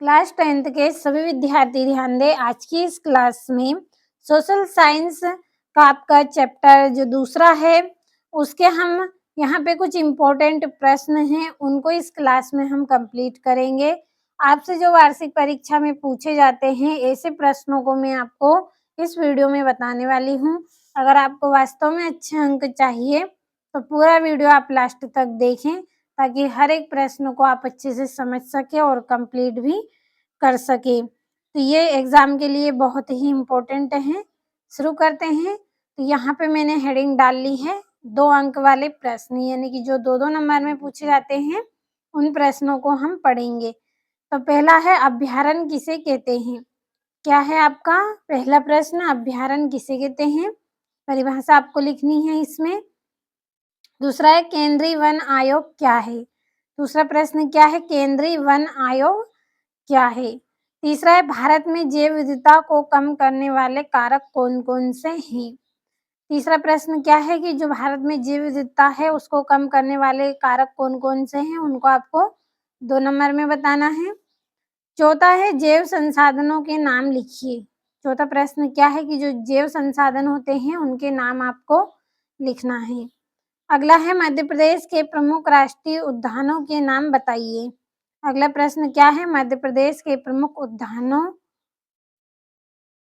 Class 10th के सभी विद्यार्थी ध्यान दें। आज की इस क्लास में सोशल साइंस का आपका चैप्टर जो दूसरा है, उसके हम यहाँ पे कुछ इम्पोर्टेंट प्रश्न हैं, उनको इस क्लास में हम कंप्लीट करेंगे। आपसे जो वार्षिक परीक्षा में पूछे जाते हैं, ऐसे प्रश्नों को मैं आपको इस वीडियो में बताने वाली हूँ। अगर आपको वास्तव में अच्छे अंक चाहिए तो पूरा वीडियो आप लास्ट तक देखें, ताकि हर एक प्रश्न को आप अच्छे से समझ सकें और कंप्लीट भी कर सके। तो ये एग्ज़ाम के लिए बहुत ही इम्पोर्टेंट है। शुरू करते हैं। तो यहाँ पे मैंने हेडिंग डाल ली है 2 अंक वाले प्रश्न, यानी कि जो 2-2 नंबर में पूछे जाते हैं, उन प्रश्नों को हम पढ़ेंगे। तो पहला है अभ्यारण्य किसे कहते हैं? क्या है आपका पहला प्रश्न, अभ्यारण्य किसे कहते हैं? परिभाषा आपको लिखनी है इसमें। दूसरा है केंद्रीय वन आयोग क्या है? दूसरा प्रश्न क्या है? केंद्रीय वन आयोग क्या है? तीसरा है भारत में जैव विविधता को कम करने वाले कारक कौन-कौन से हैं? तीसरा प्रश्न क्या है कि जो भारत में जैव विविधता है उसको कम करने वाले कारक कौन-कौन से हैं? उनको आपको 2 नंबर में बताना है। चौथा है जैव संसाधनों के नाम लिखिए। चौथा प्रश्न क्या है कि जो जैव संसाधन होते हैं उनके नाम आपको लिखना है। अगला है मध्य प्रदेश के प्रमुख राष्ट्रीय उद्यानों के नाम बताइए। अगला प्रश्न क्या है? मध्य प्रदेश के प्रमुख उद्यानों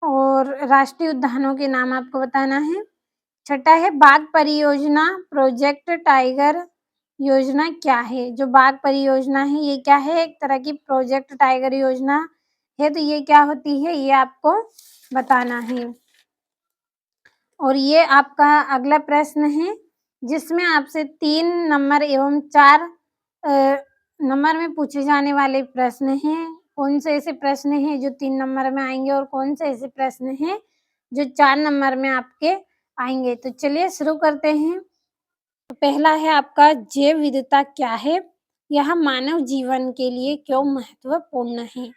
और राष्ट्रीय उद्यानों के नाम आपको बताना है। छठा है बाघ परियोजना प्रोजेक्ट टाइगर योजना क्या है? जो बाघ परियोजना है ये क्या है? एक तरह की प्रोजेक्ट टाइगर योजना है। तो ये क्या होती है ये आपको बताना है। और ये आपका अगला प्रश्न है, जिसमें आपसे 3 नंबर एवं 4 नंबर में पूछे जाने वाले प्रश्न हैं। कौन से ऐसे प्रश्न हैं जो 3 नंबर में आएंगे और कौन से ऐसे प्रश्न हैं जो 4 नंबर में आपके आएंगे। तो चलिए शुरू करते हैं। तो पहला है आपका जैव विविधता क्या है? यह मानव जीवन के लिए क्यों महत्वपूर्ण है?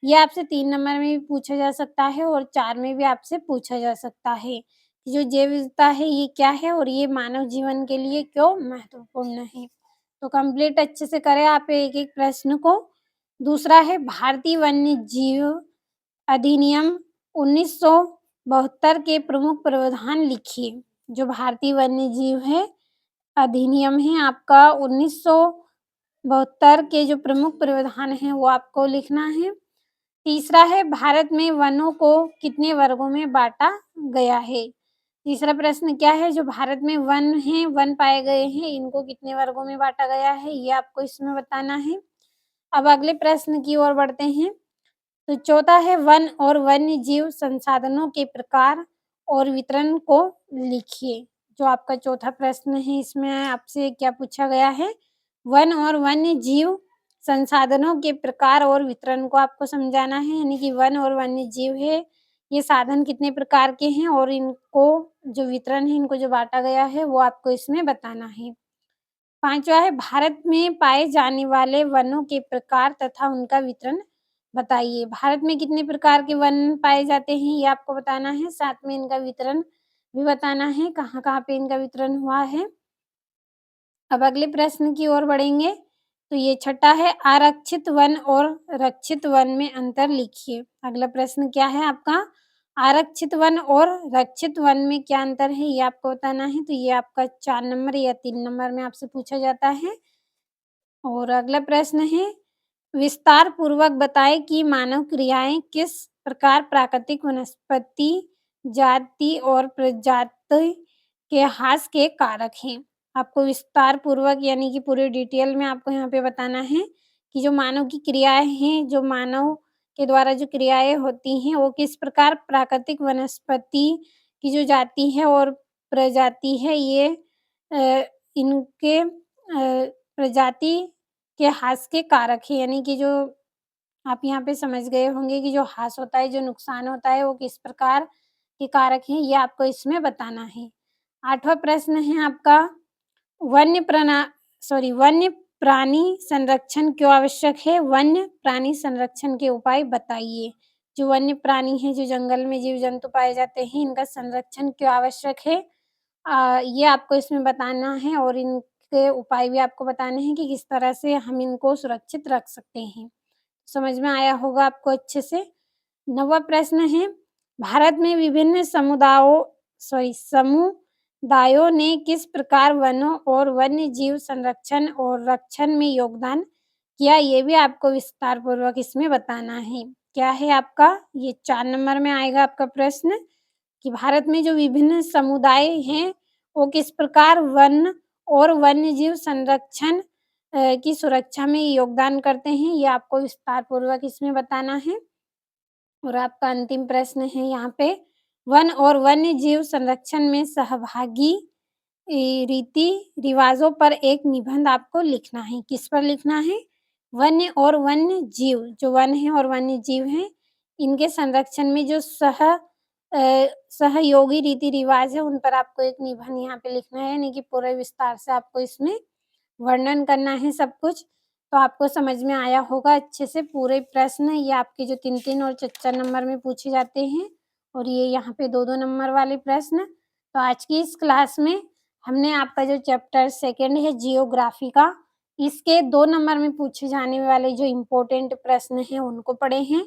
ये आपसे 3 नंबर में भी पूछा जा सकता है और 4 में भी आपसे पूछा जा सकता है। जो जैव विविधता है ये क्या है और ये मानव जीवन के लिए क्यों महत्वपूर्ण है? तो कंप्लीट अच्छे से करें आप एक-एक प्रश्न को। दूसरा है भारतीय वन्य जीव अधिनियम 1972 के प्रमुख प्रावधान लिखिए। जो भारतीय वन्य जीव है अधिनियम है आपका 1972 के जो प्रमुख प्रावधान हैं वो आपको लिखना है। तीसरा है भारत में वनों को कितने वर्गों में बाँटा गया है? तीसरा प्रश्न क्या है? जो भारत में वन हैं, वन पाए गए हैं, इनको कितने वर्गों में बाँटा गया है? ये आपको इसमें बताना है। अब अगले प्रश्न की ओर बढ़ते हैं। तो चौथा है वन और वन्य जीव संसाधनों के प्रकार और वितरण को लिखिए। जो आपका चौथा प्रश्न है इसमें आपसे क्या पूछा गया है? वन और वन्य जीव संसाधनों के प्रकार और वितरण को आपको समझाना है, यानी कि वन और वन्य जीव है, ये साधन कितने प्रकार के हैं और इनको जो वितरण है, इनको जो बाँटा गया है, वो आपको इसमें बताना है। पाँचवा है भारत में पाए जाने वाले वनों के प्रकार तथा उनका वितरण बताइए। भारत में कितने प्रकार के वन पाए जाते हैं ये आपको बताना है, साथ में इनका वितरण भी बताना है, कहाँ-कहाँ पे इनका वितरण हुआ है। अब अगले प्रश्न की ओर बढ़ेंगे। तो ये छठा है आरक्षित वन और रक्षित वन में अंतर लिखिए। अगला प्रश्न क्या है आपका? आरक्षित वन और रक्षित वन में क्या अंतर है ये आपको बताना है। तो ये आपका 4 नंबर या 3 नंबर में आपसे पूछा जाता है। और अगला प्रश्न है विस्तार पूर्वक बताएं कि मानव क्रियाएं किस प्रकार प्राकृतिक वनस्पति जाति और प्रजाति के ह्रास के कारक हैं। आपको विस्तार पूर्वक यानी कि पूरे डिटेल में आपको यहाँ पे बताना है कि जो मानव की क्रियाएं हैं, जो मानव के द्वारा जो क्रियाएं होती हैं वो किस प्रकार प्राकृतिक वनस्पति की जो जाति है और प्रजाति है ये इनके प्रजाति के ह्रास के कारक है, यानी कि जो आप यहाँ पे समझ गए होंगे कि जो ह्रास होता है, जो नुकसान होता है वो किस प्रकार के कारक हैं, ये आपको इसमें बताना है। 8वां प्रश्न है आपका वन्य प्राणी संरक्षण क्यों आवश्यक है? वन्य प्राणी संरक्षण के उपाय बताइए। जो वन्य प्राणी हैं, जो जंगल में जीव-जंतु पाए जाते हैं, इनका संरक्षण क्यों आवश्यक है? ये आपको इसमें बताना है और इनके उपाय भी आपको बताने हैं कि किस तरह से हम इनको सुरक्षित रख सकते हैं। समझ में आया होगा आपको अच्छे से। 9वां प्रश्न है, भारत में विभिन्न समुदायों ने किस प्रकार वनों और वन्य जीव संरक्षण और रक्षण में योगदान किया, ये भी आपको विस्तार पूर्वक इसमें बताना है। क्या है आपका, ये 4 नंबर में आएगा आपका प्रश्न कि भारत में जो विभिन्न समुदाय हैं, वो किस प्रकार वन और वन्य जीव संरक्षण की सुरक्षा में योगदान करते हैं, ये आपको विस्तार पूर्वक इसमें बताना है। और आपका अंतिम प्रश्न है यहाँ पे, वन और वन्य जीव संरक्षण में सहभागी रीति रिवाजों पर एक निबंध आपको लिखना है। किस पर लिखना है? वन्य और वन्य जीव, जो वन है और वन्य जीव हैं, इनके संरक्षण में जो सहयोगी रीति रिवाज है, उन पर आपको एक निबंध यहाँ पे लिखना है, यानी कि पूरे विस्तार से आपको इसमें वर्णन करना है सब कुछ। तो आपको समझ में आया होगा अच्छे से पूरे प्रश्न, ये आपके जो 3-3 और 4-4 नंबर में पूछे जाते हैं, और ये यहाँ पे 2-2 नंबर वाले प्रश्न। तो आज की इस क्लास में हमने आपका जो चैप्टर 2 है जियोग्राफी का, इसके 2 नंबर में पूछे जाने वाले जो इम्पोर्टेंट प्रश्न हैं उनको पढ़े हैं।